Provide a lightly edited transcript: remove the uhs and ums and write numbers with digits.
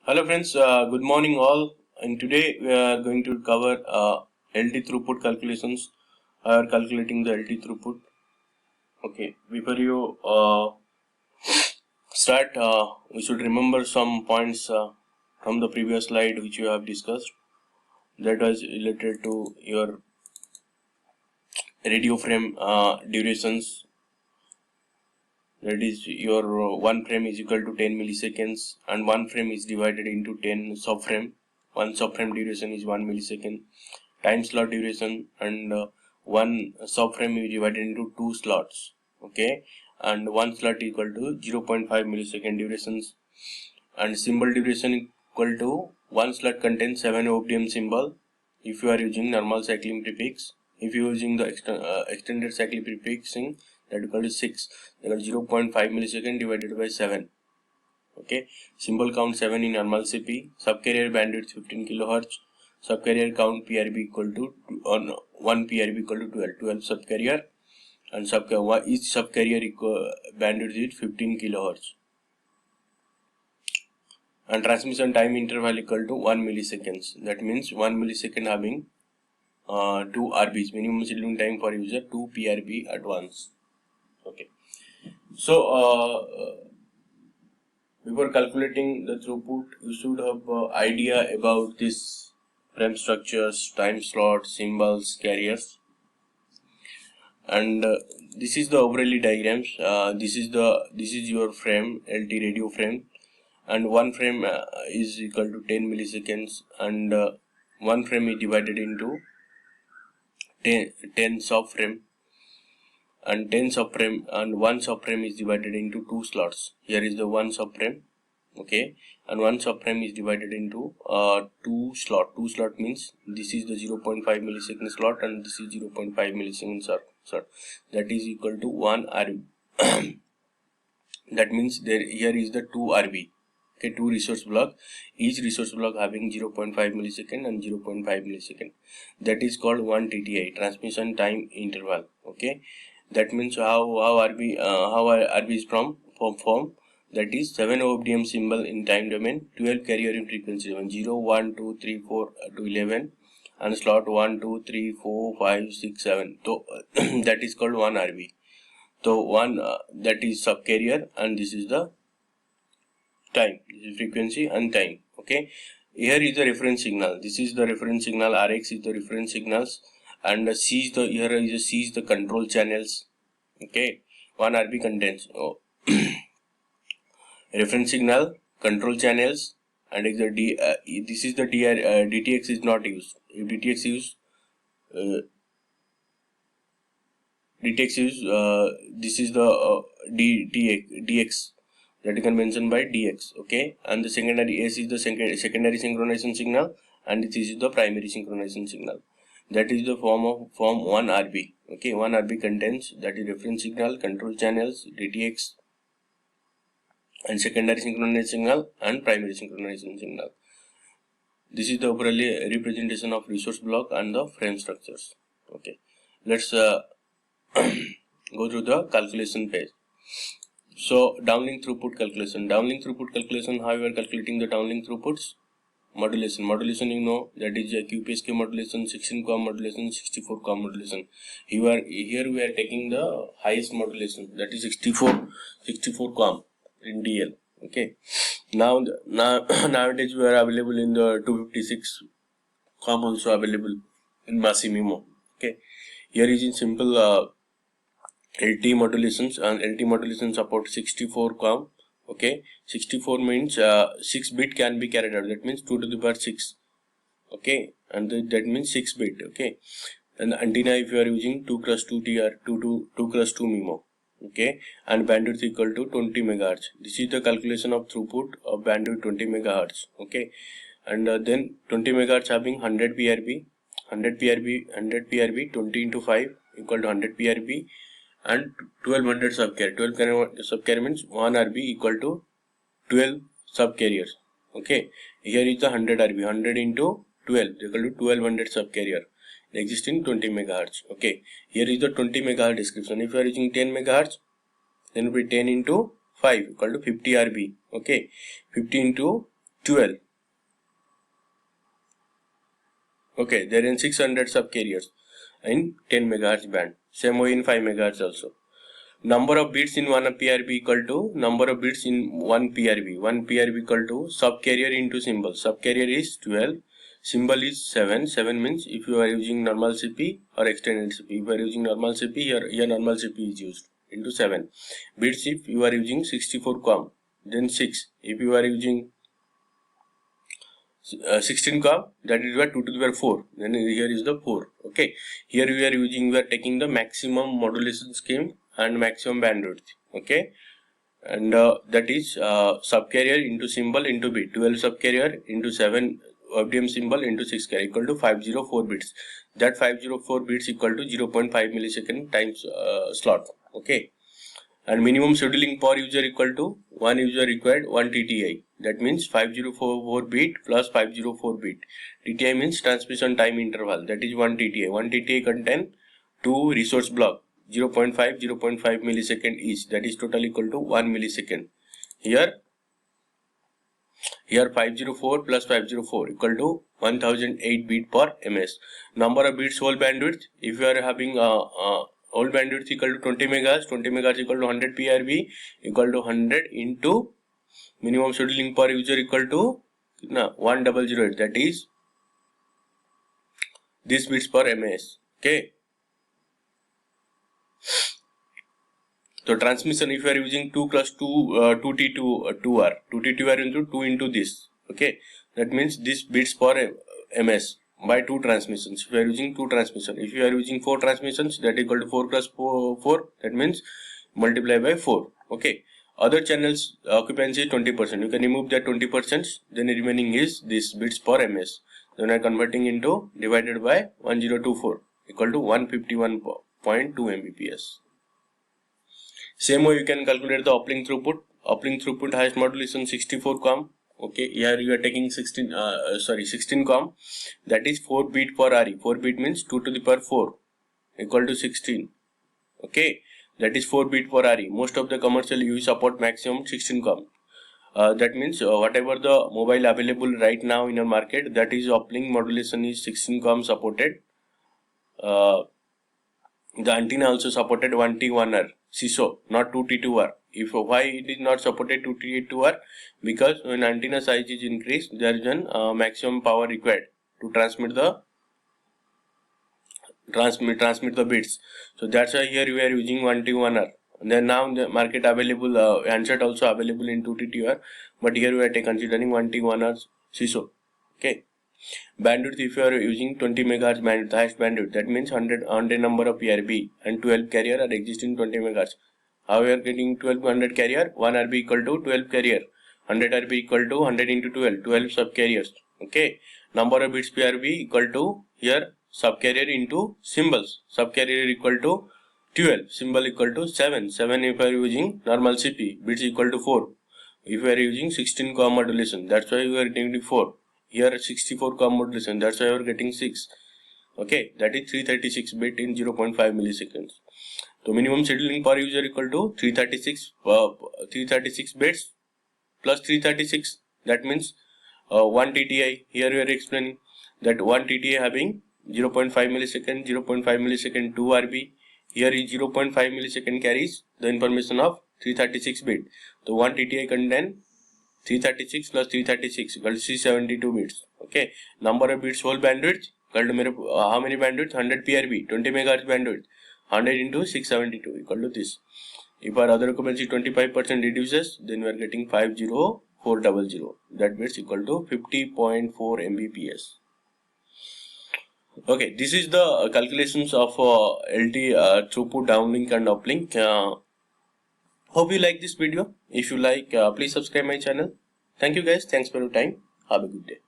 Hello friends, good morning all. And today we are going to cover LT throughput calculations. Are calculating the LT throughput. Okay, before you start, we should remember some points from the previous slide which we have discussed. That was related to your radio frame durations. That is, your one frame is equal to 10 milliseconds, and one frame is divided into 10 subframe. One subframe duration is 1 millisecond. Time slot duration, and one subframe is divided into 2 slots. Okay, and one slot equal to 0.5 millisecond durations, and symbol duration equal to one slot contains 7 OBDM symbol if you are using normal cycling prefix. If you are using the extended cyclic prefixing, that equal to 6. That is 0.5 millisecond divided by 7. Okay, symbol count 7 in normal CP. Subcarrier bandwidth 15 kilohertz. Subcarrier count PRB equal to on 1 PRB equal to 12 subcarrier, and each subcarrier bandwidth is 15 kilohertz, and transmission time interval equal to 1 milliseconds. That means 1 millisecond having 2 RBs, minimum scheduling time for user 2 PRB at once. Okay, so before calculating the throughput, you should have idea about this frame structures, time slots, symbols, carriers, and this is the overlay diagrams. This is your frame, LT radio frame, and one frame is equal to 10 milliseconds, and one frame is divided into 10 subframe, and 10 subframe, and one subframe is divided into 2 slots. Here is the one subframe, okay, and one subframe is divided into 2 slot. 2 slot means this is the 0.5 millisecond slot, and this is 0.5 millisecond slot. That is equal to 1 RB. That means here is the 2 RB. Okay, 2 resource block, each resource block having 0.5 millisecond and 0.5 millisecond. That is called 1 TTI, transmission time interval. Okay, that means how RB is from form. That is 7 OFDM symbol in time domain, 12 carrier in frequency domain, 0, 1, 2, 3, 4 to 11, and slot 1, 2, 3, 4, 5, 6, 7. So that is called 1 RB. So one that is subcarrier, and this is the time. This is frequency and time. Okay, here is the reference signal. This is the reference signal. RX is the reference signals, and C is the control channels. Okay, 1 RB contains reference signal, control channels, and is the this is the DTX is not used. If DTX use this is the DX, that you can mention by DX. Okay, and the secondary S is the secondary synchronization signal, and this is the primary synchronization signal. That is the form 1 RB. Okay, 1 RB contains, that is reference signal, control channels, DTX, and secondary synchronization signal, and primary synchronization signal. This is the overall representation of resource block and the frame structures. Okay, let's go through the calculation page. So downlink throughput calculation. Downlink throughput calculation, how you are calculating the downlink throughputs? Modulation you know, that is a QPSK modulation, 16 QAM modulation, 64 QAM modulation. Here we are taking the highest modulation, that is 64 QAM in DL. Okay, nowadays we are available in the 256 QAM also available in Massive MIMO. Okay, here is in simple LT modulations, and LT modulation support 64 QAM. Okay, 64 means 6 bit can be carried out. That means 2 to the power 6. Okay, and that means 6 bit. Okay, and antenna if you are using 2 cross 2 TR, 2 cross 2 MIMO. Okay, and bandwidth equal to 20 megahertz. This is the calculation of throughput of bandwidth 20 megahertz. Okay, and then 20 megahertz having 100 PRB, 20 into 5 equal to 100 PRB, and 1200 subcarrier. 12 subcarrier means 1 RB equal to 12 subcarriers. Okay, here is the 100 RB, 100 into 12 equal to 1200 subcarrier existing 20 megahertz. Okay, here is the 20 megahertz description. If you are using 10 megahertz, then it will be 10 into 5 equal to 50 RB. Okay, 50 into 12. Okay, there are 600 subcarriers in 10 megahertz band. Same way in 5 megahertz also. Number of bits in one PRB equal to number of bits in one PRB. One PRB equal to subcarrier into symbol. Subcarrier is 12. Symbol is 7. 7 means if you are using normal CP or extended CP. If you are using normal CP, here normal CP is used into 7. Bits if you are using 64 COM, then 6. If you are using 16 COM, that is 2 to the power 4. Then here is the 4. Okay. Here we are taking the maximum modulation scheme and maximum bandwidth. Okay. And that is subcarrier into symbol into bit. 12 subcarrier into 7 FDM symbol into 6 carrier equal to 504 bits. That 504 bits equal to 0.5 millisecond times slot. Okay. And minimum scheduling per user equal to one user required 1 TTI. That means 5044 bit plus 504 bit. TTI means transmission time interval. That is 1 TTI. 1 TTI contain 2 resource block 0.5 millisecond each. That is total equal to 1 millisecond. Here 504 plus 504 equal to 1008 bit per ms. Number of bits whole bandwidth. If you are having whole bandwidth equal to 20 megahertz, 20 megahertz equal to 100 PRB equal to 100 into minimum scheduling per user equal to 1008. That is this bits per ms. Okay. So transmission, if you are using 2 plus 2 2T2 2R, 2T2R into 2 into this. Okay. That means this bits per ms by 2 transmissions. If you are using 2 transmissions, if you are using 4 transmissions, that equal to 4 plus 4, that means multiply by 4. Okay. Other channels occupancy is 20%. You can remove that 20%, then the remaining is this bits per ms. Then I am converting into divided by 1024 equal to 151.2 Mbps. Same way you can calculate the uplink throughput. Uplink throughput highest modulation 64 COM. Okay, here you are taking 16 COM. That is 4 bit per RE. 4 bit means 2 to the power 4 equal to 16. Okay, that is 4 bit per RE. Most of the commercial use support maximum 16 COM. That means whatever the mobile available right now in the market, that is uplink modulation is 16 COM supported. The antenna also supported 1T1R CISO, not 2T2R. If why it is not supported 2T2R? Because when antenna size is increased, there is an maximum power required to transmit the bits. So that's why here we are using 1T1R. Then now the market available handset also available in 2T2R, but here we are considering 1T1R CISO. Okay. Bandwidth, if you are using 20 megahertz bandwidth, highest bandwidth, that means 100 number of PRB and 12 carrier are existing 20 megahertz. How we are getting 1200 carrier? 1 RB equal to 12 carrier. 100 RB equal to 100 into 12, 12 subcarriers. Okay. Number of bits PRB equal to here subcarrier into symbols. Subcarrier equal to 12, symbol equal to 7. 7 if you are using normal CP, bits equal to 4. If you are using 16 COM modulation, that's why you are getting 4. Here 64 COM modulation, that's why you are getting 6. Okay, that is 336 bit in 0.5 milliseconds. So minimum scheduling per user equal to 336 bits plus 336. That means 1 TTI. Here we are explaining that 1 TTI having 0.5 millisecond, 0.5 millisecond 2 RB. Here is 0.5 millisecond carries the information of 336 bit. So 1 TTI contain 336 plus 336 equal to 372 bits. Okay. Number of bits whole bandwidth equal to how many bandwidth? 100 PRB, 20 megahertz bandwidth. 100 into 672 equal to this. If our other occupancy 25% reduces, then we are getting 50400. That bits equal to 50.4 Mbps. Okay, this is the calculations of LT throughput, downlink and uplink. Hope you like this video. If you like, please subscribe my channel. Thank you guys. Thanks for your time. Have a good day.